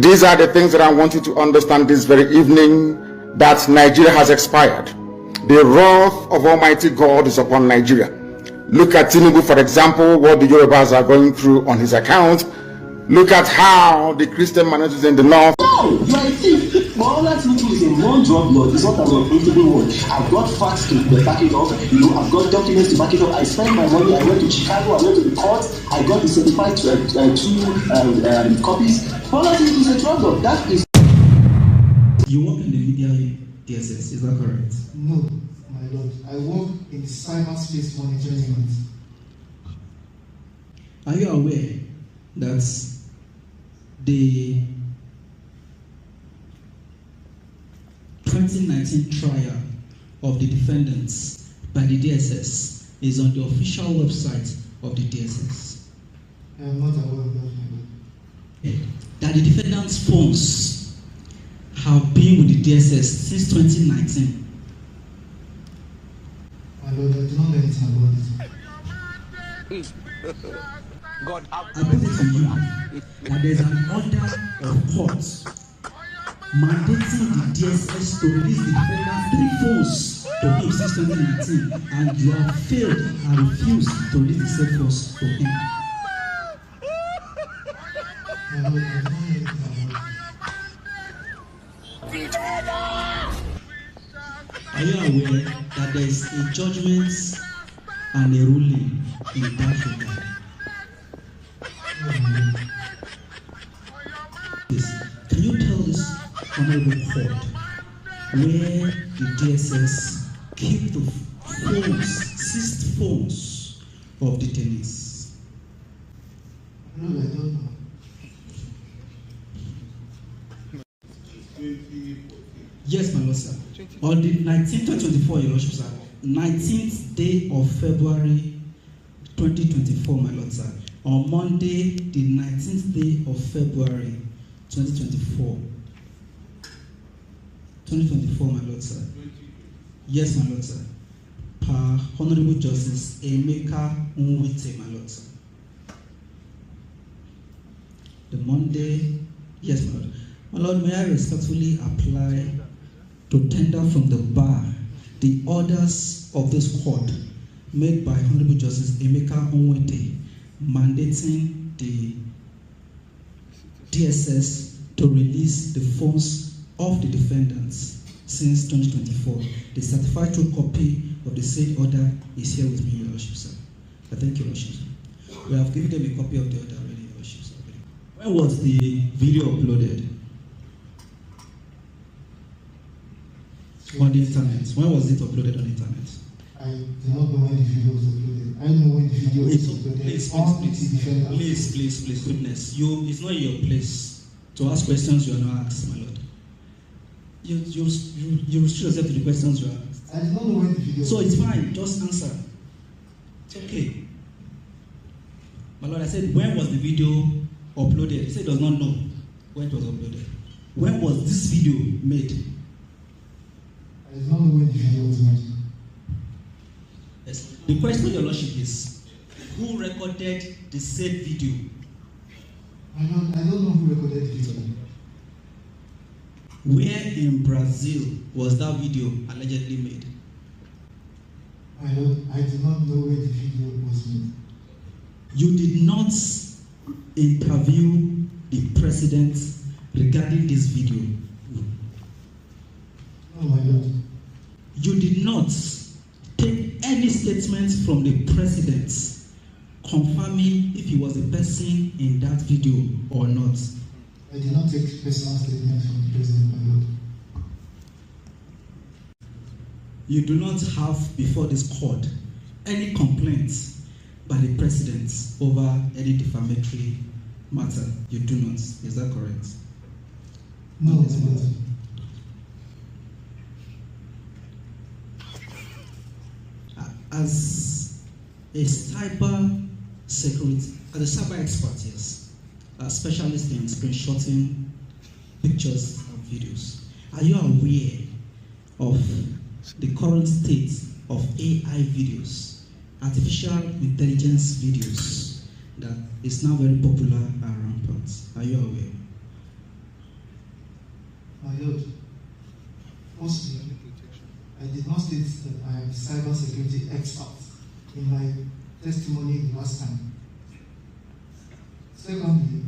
These are the things that I want you to understand this very evening, that Nigeria has expired. The wrath of Almighty God is upon Nigeria. Look at Tinubu, for example, what the Yorubas are going through on his account. Look at how the Christian minorities in the north. No, you are a thief. Bola Tinubu is a non-drug lord. It's not an unprintable word. I've got facts to back it up. You know, I've got documents to back it up. I spent my money. I went to Chicago. I went to the court. I got the certified two copies. Bola Tinubu is a drug lord. That is. You work in the media DSS, is that correct? No, my lord. I work in the cyberspace monitoring unit. Are you aware that the 2019 trial of the defendants by the DSS is on the official website of the DSS? I am not aware of that, my lord. That the defendants' phones have been with the DSS since 2019. My lord, I do not know anything about it. God, I put it to you that there's an order of court mandating the DSS to release the defendant's 3 phones to him since 2019, and you have failed and refused to release the said phones to him. My lord, I do not know anything about it. Are you aware that there is a judgment and a ruling in that regard? Can you tell this honorable court where the DSS keep the phones, seized phones of detainees? No, I don't know. Yes, my lord, sir. On the 19th, 2024, your lordship, sir. 19th day of February 2024, my lord, sir. On Monday, the 19th day of February 2024. 2024, my lord, sir. Yes, my lord, sir. Per Honorable Justice Emeka Nwite, my lord, sir. The Monday, yes, my lord. My lord, may I respectfully apply to tender from the bar the orders of this court made by Honorable Justice Emeka Nwite mandating the DSS to release the phones of the defendants since 2024. The certified true copy of the said order is here with me, Your Lordship, sir. I thank you, Your Lordship, sir. We have given them a copy of the order already, Your Lordship, sir. When was the video uploaded? On the internet. When was it uploaded on the internet? I do not know when the video was uploaded. I know when the video was uploaded. Please, witness. It's not your place to ask questions you are not asked, my lord. You restrict yourself to the questions you are asked. I do not know when the video. So it's fine. Just answer. It's okay. My lord, I said, when was the video uploaded? He said he does not know when it was uploaded. When was this video made? I do not know when the video was made. Yes. The question, Your Lordship, is who recorded the said video? I don't know who recorded the video. Where in Brazil was that video allegedly made? I do not know where the video was made. You did not interview the president regarding this video. No, my lord. You did not take any statements from the president confirming if he was a person in that video or not. I did not take personal statements from the president, my lord. You do not have before this court any complaints by the president over any defamatory matter. You do not. Is that correct? No, my lord. As a cyber security, as a cyber expert, yes, a specialist in screenshotting pictures and videos, are you aware of the current state of AI videos, artificial intelligence videos, that is now very popular and rampant? Are you aware? My Lord, firstly, I did not state that I am a cybersecurity expert in my testimony the last time. Secondly,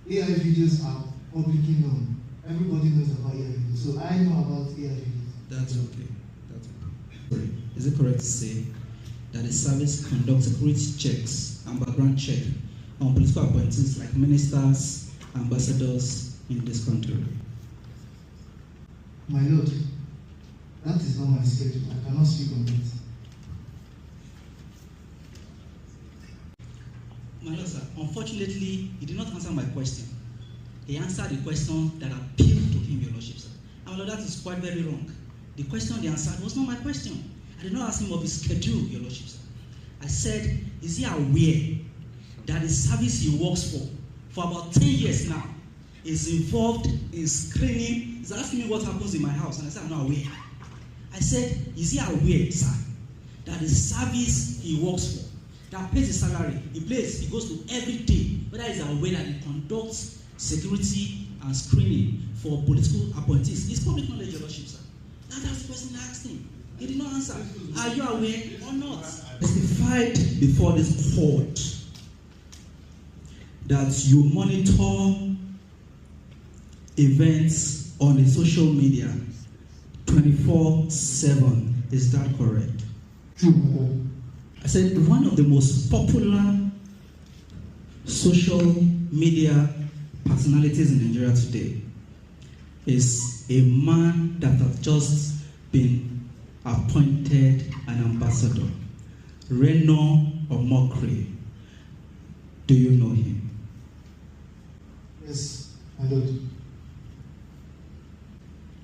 AI videos are publicly known. Everybody knows about AI videos, so I know about AI videos. That's okay. That's okay. Is it correct to say that the service conducts security checks and background check on political appointees like ministers, ambassadors in this country? My Lord, that is not my schedule. I cannot speak on it. My Lord, sir, unfortunately, he did not answer my question. He answered the question that appealed to him, Your Lordship, sir. And Lord, that is quite very wrong. The question they answered was not my question. I did not ask him of his schedule, Your Lordship, sir. I said, is he aware that the service he works for about 10 years now, is involved in screening? He's asking me what happens in my house, and I said, I'm not aware. I said, is he aware, sir, that the service he works for, that pays his salary, he goes to every day, whether he's aware that he conducts security and screening for political appointees? It's public knowledge, Your Lordship, sir. That's the question I asked him. He did not answer. Are you aware or not? Testified before this court that you monitor events on the social media 24/7. Is that correct? I said one of the most popular social media personalities in Nigeria today is a man that has just been appointed an ambassador, Reno Omokri. Do you know him? Yes, my Lord.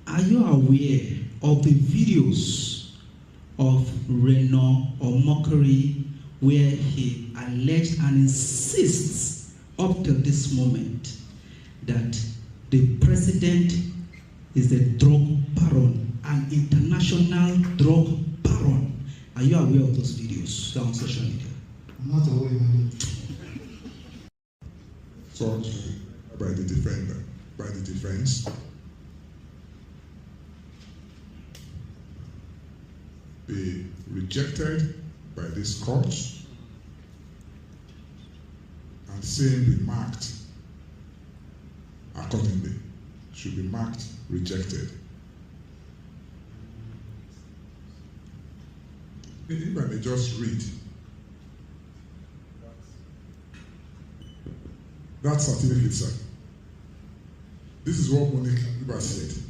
Are you aware of the videos of Reno Omokri where he alleged and insists up till this moment that the president is a drug baron, an international drug baron? Are you aware of those videos on social media? I'm not aware, my Lord. Sought by the defender, by the defense, be rejected by this court and same be marked accordingly, should be marked rejected. If I may just read that certificate, sir. This is what Monica Liba said.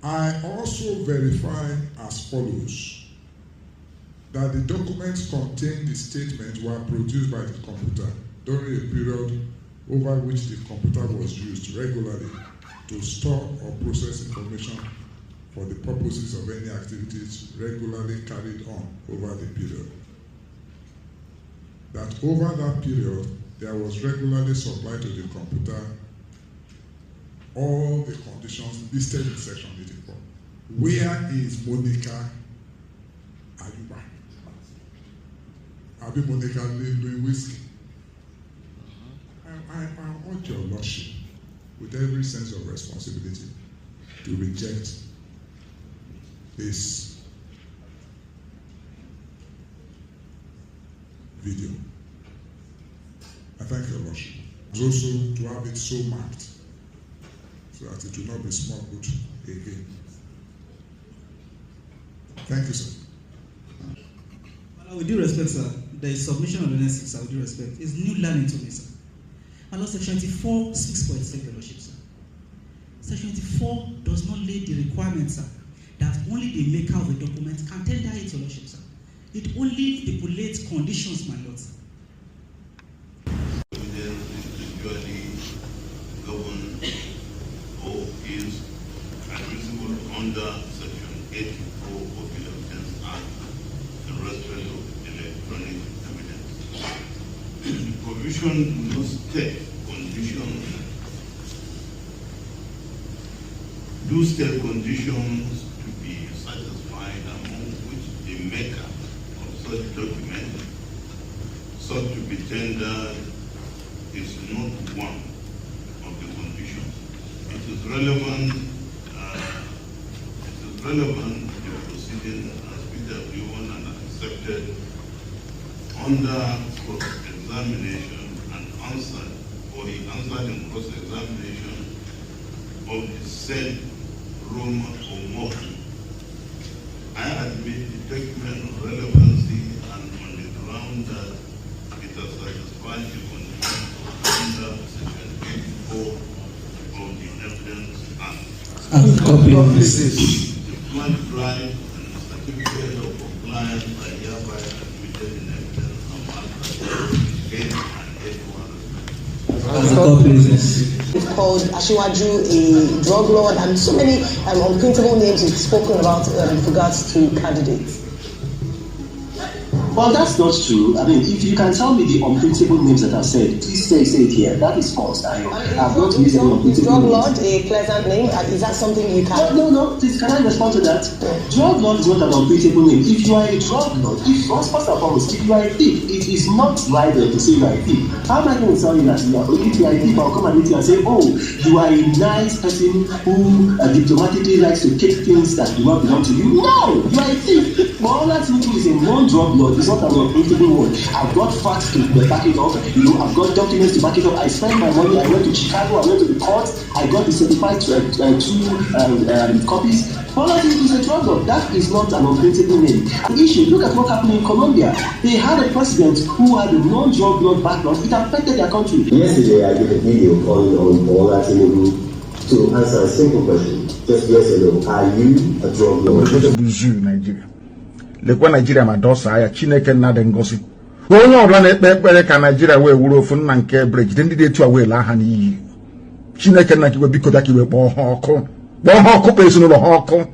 I also verify as follows that the documents contained the statement were produced by the computer during a period over which the computer was used regularly to store or process information for the purposes of any activities regularly carried on over the period. That over that period, there was regularly supplied to the computer all the conditions listed in section 84. Where is Monica Ayuba? Abi Monica Louis Whiskey? I urge your lordship, with every sense of responsibility, to reject this video. I thank your lordship. Also to have it so marked so that it will not be smuggled again. Thank you, sir. With due respect, sir, the submission of the next 6, with due respect, is new learning to me, sir. And also section 24, 6.6, your lordship, sir. Section 24 does not lay the requirements, sir, that only the maker of the document can tender it, your lordship, sir. It only stipulates conditions, my lord, sir. Evidence is usually governed or is admissible under section 84 of the Evidence Act in respect of electronic evidence. The provision do not state conditions. Do state conditions to be satisfied, among which the maker of such document sought to be tendered is not one of the conditions. is relevant. It is relevant to the proceeding as PW1 and accepted under cross-examination and answered, or he answered in cross-examination of the said Reno Omokri. I admit the document of relevancy and on the ground that it has satisfied the conditions under Section 84 of the Evidence Act. The flag drive and certificate of compliance are hereby admitted in evidence and marked as 8 and 8 We've called Ashiwaju a drug lord, and so many unprintable names we've spoken about with regards to candidates. Well, that's not true. I mean, if you can tell me the unprintable names that I've said, please say it here. That is false. I have not used any unprintable names. Drug lord, a pleasant name. Is that something you can? No. Please, can I respond to that? Drug lord is not an unprintable name. If you are a drug lord, first and foremost, if you are a thief, it is not libel to say you are a thief. How am I going to tell you that you are? If you are a thief, I'll come and meet you and say, oh, you are a nice person who diplomatically likes to take things that do not belong to you. No, you are a thief. Bola Tinubu is a non-drug lord. It's not an unprintable word. I've got facts to back it up. I've got documents to back it up. I spent my money. I went to Chicago. I went to the court. I got the certified two copies. Bola Tinubu is a drug lord. That is not an unprintable name. The issue. Look at what happened in Colombia. They had a president who had a non-drug lord background. It affected their country. Yesterday, I did a video on Bola Tinubu to answer a simple question. Just yes or no. Are you a drug lord? Nigeria. Lekwa Nigeria ma dosa ya Chineke nna de ngosi. Onye ọbụla na-ekpe ekpere ka Nigeria wee wuru ofu nna nke bridge ndị dị etu a wee laa ha n'iyi. Chineke nna kiwe biko da kiwe kpọọ ha ọkụ. Kpọọ ha ọkụ kpee ezinụlọ ha ọkụ.